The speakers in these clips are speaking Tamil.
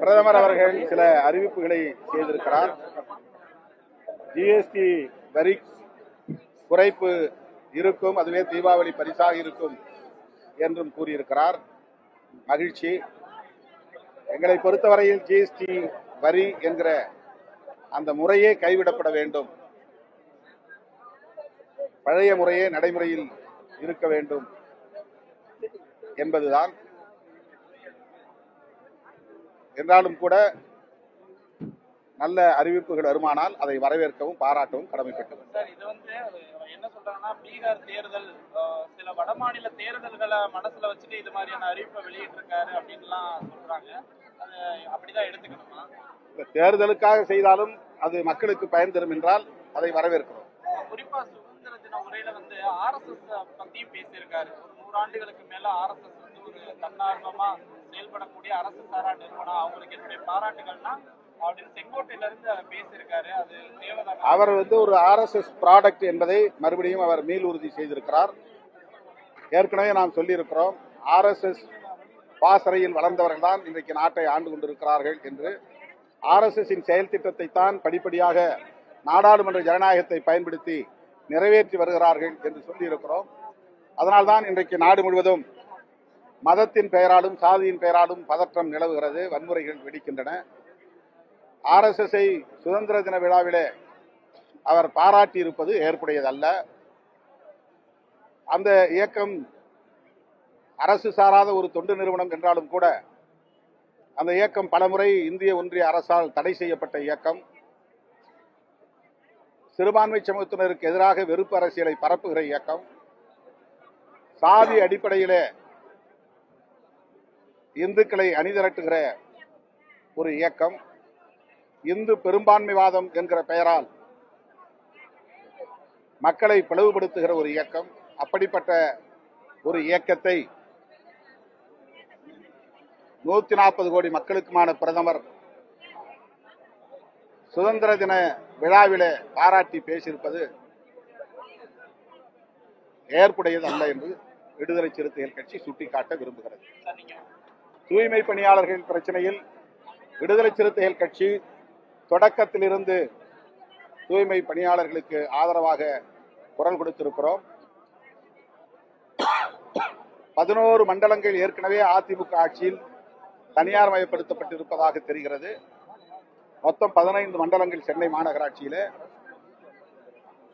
பிரதமர் அவர்கள் சில அறிவிப்புகளை செய்திருக்கிறார். ஜிஎஸ்டி வரி குறைப்பு இருக்கும், அதுவே தீபாவளி பரிசாக இருக்கும் என்றும் கூறியிருக்கிறார். மகிழ்ச்சி. எங்களை பொறுத்தவரையில் ஜிஎஸ்டி வரி என்கிற அந்த முறையே கைவிடப்பட வேண்டும், பழைய முறையே நடைமுறையில் இருக்க வேண்டும் என்பதுதான். என்றாலும் கூட நல்ல அறிவிப்புகள் வருமானால் அதை வரவேற்கவும் பாராட்டவும் கடமைப்பட்டது. சார், இது என்ன சொல்றாங்கன்னா, பீகார் தேர்தல் சில வடமாநில தேர்தல்களை மனசுல வச்சுட்டு இது மாதிரியான அறிவிப்பை வெளியிட்டு இருக்காரு அப்படின்லாம் சொல்றாங்க. அது அப்படிதான் எடுத்துக்கணுமா? இந்த தேர்தலுக்காக செய்தாலும் அது மக்களுக்கு பயன் தரும் என்றால் அதை வரவேற்கிறோம். குறிப்பா சுதந்திர தின உரையில RSS பத்தியும் பேசியிருக்காரு. ஒரு 100 ஆண்டுகளுக்கு மேல RSS ஒரு தன்னார்வமா செயல்படக்கூடிய அரசு சாரா நிறுவனம், அவங்களுக்கு என்னுடைய பாராட்டுகள்னா அப்படின்னு செங்கோட்டையில இருந்து அதை பேசியிருக்காரு. அது தேவைதான். அவர் ஒரு RSS ப்ராடக்ட் என்பதை மறுபடியும் அவர் மீள் உறுதி செய்திருக்கிறார். ஏற்கனவே நாம் சொல்லியிருக்கிறோம், RSS பாசறையில் வளர்ந்தவர்கள் தான் இன்றைக்கு நாட்டை ஆண்டு கொண்டிருக்கிறார்கள் என்று. RSSின் செயல் திட்டத்தை தான் படிப்படியாக நாடாளுமன்ற ஜனநாயகத்தை பயன்படுத்தி நிறைவேற்றி வருகிறார்கள் என்று சொல்லியிருக்கிறோம். அதனால்தான் இன்றைக்கு நாடு முழுவதும் மதத்தின் பெயராலும் சாதியின் பெயராலும் பதற்றம் நிலவுகிறது, வன்முறைகள் வெடிக்கின்றன. RSSஐ சுதந்திர தின விழாவிலே அவர் பாராட்டி இருப்பது ஏற்புடையதல்ல. அந்த இயக்கம் அரசு சாராத ஒரு தொண்டு நிறுவனம் என்றாலும் கூட அந்த இயக்கம் பலமுறை இந்திய ஒன்றிய அரசால் தடை செய்யப்பட்ட இயக்கம். சிறுபான்மை சமூகத்தினருக்கு எதிராக வெறுப்பு அரசியலை பரப்புகிற இயக்கம். சாதி அடிப்படையிலே இந்துக்களை அணிதிரட்டுகிற ஒரு இயக்கம். இந்து பெரும்பான்மைவாதம் என்கிற பெயரால் மக்களை பிளவுபடுத்துகிற ஒரு இயக்கம். அப்படிப்பட்ட ஒரு இயக்கத்தை 140 கோடி மக்களுக்குமான பிரதமர் சுதந்திர தின விழாவிலே பாராட்டி பேசியிருப்பது ஏற்புடையது அல்ல என்று விடுதலை சிறுத்தைகள் கட்சி சுட்டிக்காட்ட விரும்புகிறது. தூய்மை பணியாளர்கள் பிரச்சனையில் விடுதலை சிறுத்தைகள் கட்சி தொடக்கத்திலிருந்து தூய்மை பணியாளர்களுக்கு ஆதரவாக குரல் கொடுத்திருக்கிறோம். 11 மண்டலங்கள் ஏற்கனவே அதிமுக ஆட்சியில் தனியார் மயப்படுத்தப்பட்டிருப்பதாக தெரிகிறது. மொத்தம் 15 மண்டலங்கள் சென்னை மாநகராட்சியிலே.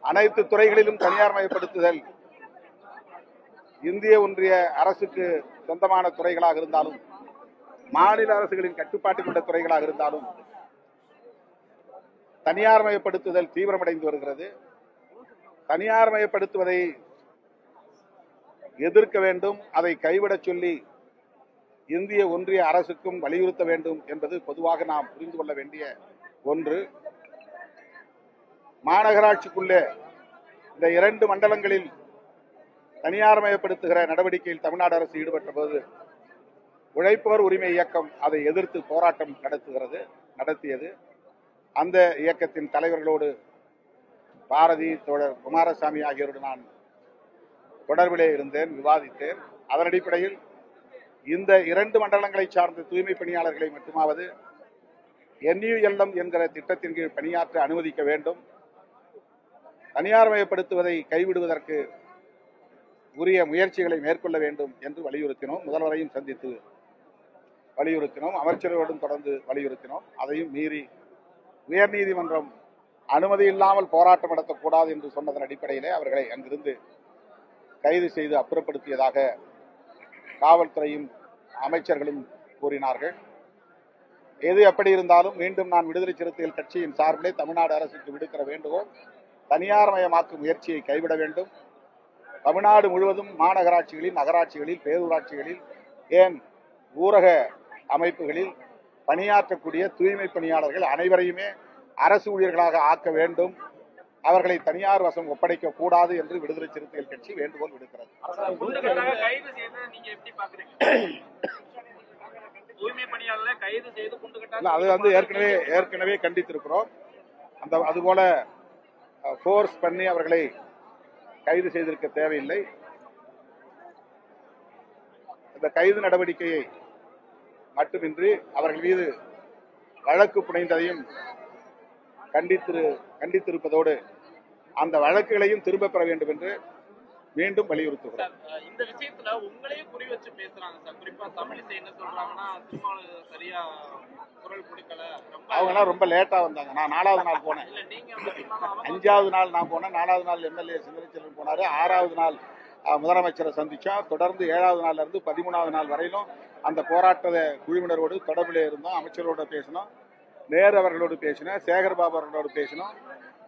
அனைத்து துறைகளிலும் தனியார் மயப்படுத்துதல் இந்திய ஒன்றிய அரசுக்கு சொந்தமான துறைகளாக இருந்தாலும் மாநில அரசுகளின் கட்டுப்பாட்டில் உள்ள துறைகளாக இருந்தாலும் தனியார் மயப்படுத்துதல் தீவிரமடைந்து வருகிறது. தனியார் மயப்படுத்துவதை எதிர்க்க வேண்டும், அதை கைவிடச் சொல்லி இந்திய ஒன்றிய அரசுக்கும் வலியுறுத்த வேண்டும் என்பது பொதுவாக நாம் புரிந்து கொள்ள வேண்டிய ஒன்று. மாநகராட்சிக்குள்ளே இந்த 2 மண்டலங்களில் தனியார் மயப்படுத்துகிற நடவடிக்கையில் தமிழ்நாடு அரசு ஈடுபட்ட போது உழைப்போர் உரிமை இயக்கம் அதை எதிர்த்து போராட்டம் நடத்தியது. அந்த இயக்கத்தின் தலைவர்களோடு பாரதி, தோழர் குமாரசாமி ஆகியோரோடு நான் தொடர்பிலே இருந்தேன், விவாதித்தேன். அதன் அடிப்படையில் இந்த 2 மண்டலங்களை சார்ந்த தூய்மை பணியாளர்களை மட்டுமாவது NULM என்கிற திட்டத்தின் கீழ் பணியாற்ற அனுமதிக்க வேண்டும், தனியார் மயப்படுத்துவதை கைவிடுவதற்கு உரிய முயற்சிகளை மேற்கொள்ள வேண்டும் என்று வலியுறுத்தினோம். முதல்வரையும் சந்தித்து வலியுறுத்தினோம், அமைச்சரோடும் தொடர்ந்து வலியுறுத்தினோம். அதையும் மீறி உயர்நீதிமன்றம் அனுமதி இல்லாமல் போராட்டம் நடத்தக்கூடாது என்று சொன்னதன் அடிப்படையிலே அவர்களை அங்கிருந்து கைது செய்து அப்புறப்படுத்தியதாக காவல்துறையும் அமைச்சர்களும் கூறினார்கள். எது எப்படி இருந்தாலும் மீண்டும் நான் விடுதலை சிறுத்தைகள் கட்சியின் சார்பிலே தமிழ்நாடு அரசுக்கு விடுக்கிற வேண்டுகோள், தனியார் மயமாக்கும் முயற்சியை கைவிட வேண்டும். தமிழ்நாடு முழுவதும் மாநகராட்சிகளில், நகராட்சிகளில், பேரூராட்சிகளில், ஏன் ஊரக அமைப்புகளில் பணியாற்றக்கூடிய தூய்மை பணியாளர்கள் அனைவரையுமே அரசு ஊழியர்களாக ஆக்க வேண்டும், அவர்களை தனியார் வசம் ஒப்படைக்க கூடாது என்று விடுதலை சிறுத்தைகள் கட்சி வேண்டுகோள் விடுக்கிறது. அது ஏற்கனவே கண்டித்திருக்கிறோம். அதுபோல போர்ஸ் பண்ணி அவர்களை கைது செய்திருக்க தேவையில்லை. இந்த கைது நடவடிக்கையை மட்டுமின்றி அவர்கள் மீது வழக்கு புனைந்ததையும் கண்டித்திருப்பதோடு அந்த வழக்குகளையும் திரும்ப பெற வேண்டும் என்று மீண்டும் வலியுறுத்துகிறோம். சார், இந்த விஷயத்துல உங்களையும் குறி வச்சு பேசுறாங்க சார். குறிப்பா தமிழிசை என்ன சொல்றாங்கன்னா, திருமாவளவன் சரியா குரல் கொடுக்கல, அவங்கெல்லாம் ரொம்ப லேட்டா வந்தாங்க. நான் 4வது நாள் போனேன். இல்ல நீங்க முக்கியமான 5வது நாள் நான் போனேன். 4வது நாள் எம்எல்ஏ சிந்தனைச்செல்வன் போனாரு. 6வது நாள் முதலமைச்சரை சந்திச்சோம். தொடர்ந்து 7வது நாள்ல இருந்து 13வது நாள் வரையிலும் அந்த போராட்ட குழுவினரோடு தொடர்பில் இருந்தோம். அமைச்சரோட பேசினோம், நேரு அவர்களோடு பேசினோம், சேகர்பாபு அவர்களோடு பேசினோம்.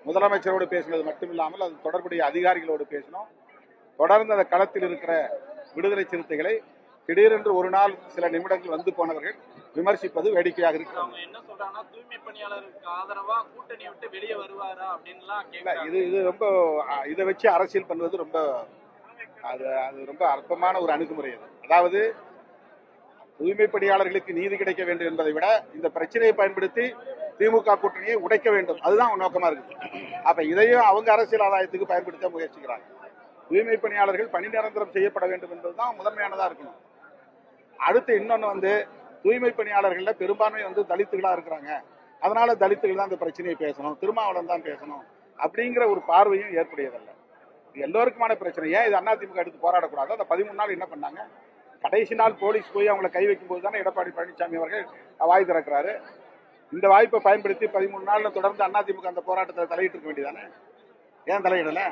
முதலமைச்சரோடு பேசினது மட்டுமில்லாமல் அது தொடர்புடைய அதிகாரிகளோடு பேசினோம். தொடர்ந்து அந்த களத்தில் இருக்கிற விடுதலை சிறுத்தைகளை திடீரென்று ஒரு நாள் சில நிமிடங்கள் வந்து போனவர்கள் விமர்சிப்பது வேடிக்கையாக இருக்கிறது. அவங்க என்ன சொல்றாங்கன்னா, தூய்மை பணியாளருக்கு ஆதரவா கூட்டணி விட்டு வெளியே வருவாரா அப்படின்லாம் இல்ல, கேட்கறாங்க. இது ரொம்ப இதை வச்சு அரசியல் பண்ணுவது ரொம்ப அது ரொம்ப அற்பமான ஒரு அணுகுமுறை. அது அதாவது தூய்மை பணியாளர்களுக்கு நீதி கிடைக்க வேண்டும் என்பதை விட இந்த பிரச்சனையை பயன்படுத்தி திமுக கூட்டணியை உடைக்க வேண்டும், அதுதான் நோக்கமா இருக்கு. அப்ப இதையும் அவங்க அரசியல் ஆதாயத்துக்கு பயன்படுத்த முயற்சிக்கிறாங்க. தூய்மை பணியாளர்கள் பணி நிரந்தரம் செய்யப்பட வேண்டும் என்பதுதான் முதன்மையானதா இருக்கணும். அடுத்து இன்னொன்னு தூய்மை பணியாளர்கள்ல பெரும்பான்மை தலித்துகளா இருக்கிறாங்க. அதனால தலித்துகள் தான் இந்த பிரச்சனையை பேசணும், திருமாவளவன் தான் பேசணும் அப்படிங்கிற ஒரு பார்வையும் ஏற்புடையதல்ல. இது எல்லோருக்குமான பிரச்சனை. ஏன் இது அதிமுக எடுத்து போராடக்கூடாது? அந்த 13 நாள் என்ன பண்ணாங்க? கடைசி நாள் போலீஸ் போய் அவங்களை கை வைக்கும் போது தானே எடப்பாடி பழனிசாமி அவர்கள் வாய் திறக்கிறாரு. இந்த வாய்ப்பை பயன்படுத்தி 13 நாள்ல தொடர்ந்து அதிமுக அந்த போராட்டத்தை தலையிட்டு இருக்க வேண்டியதானே? ஏன் தலையிடல?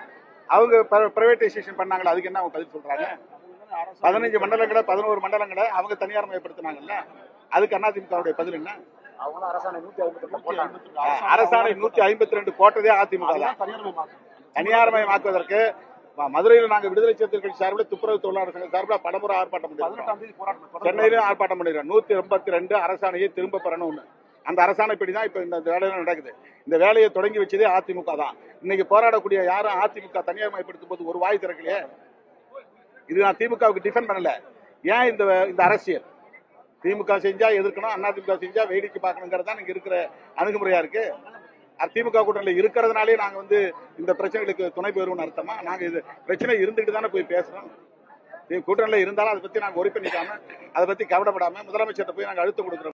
அவங்க பிரைவேடைசேஷன் பண்ணாங்களா, அதுக்கு என்ன அவங்க பதில் சொல்றாங்க? 15 மண்டலங்களை 11 மண்டலங்களை அவங்க தனியார் மயப்படுத்தினாங்கல்ல, அதுக்கு அதிமுகவுடைய பதில் என்ன? அரசாணை 152 போட்டதே அதிமுக தான். தனியார் மயமாக்குவதற்கு மதுரையில் நாங்கள் விடுதலை சிறுத்தைகள் சார்பில் துப்புரவு தொழிலாளர் சங்க சார்பில் பலமுறை ஆர்ப்பாட்டம் பண்ணிருக்கோம். சென்னையிலும் ஆர்ப்பாட்டம் பண்ணிருக்கோம். 182 அரசாணையை திரும்ப பெறணும்னு. அந்த அரசாணைப்படி தான் இப்ப இந்த வேலையெல்லாம் நடக்குது. இந்த வேலையை தொடங்கி வச்சதே அதிமுக தான். இன்னைக்கு போராடக்கூடிய யாரும் அதிமுக தனியார் மயப்படுத்தும் போது ஒரு வாய் திறக்கலையே. இது நான் திமுகவுக்கு டிஃபெண்ட் பண்ணல. ஏன் இந்த அரசியல்? திமுக செஞ்சா எதிர்க்கணும், அதிமுக செஞ்சா வேடிக்கை பார்க்கணுங்கிறது தான் இங்க இருக்கிற அணுகுமுறையா இருக்கு. திமுக கூட்டணியில் இருக்கிறதுனாலே நாங்க இந்த பிரச்சனைகளுக்கு துணை பெறுவோம்னு அர்த்தமா? நாங்க இது பிரச்சனை இருந்துட்டு தானே போய் பேசுறோம். கூட்டணியில் இருந்தாலும் அதை பத்தி நாங்க ஒரி பண்ணிக்காம, அதை பத்தி கவலைப்படாம முதலமைச்சர்கிட்ட போய் நாங்க அழுத்தம் கொடுக்குறோம்.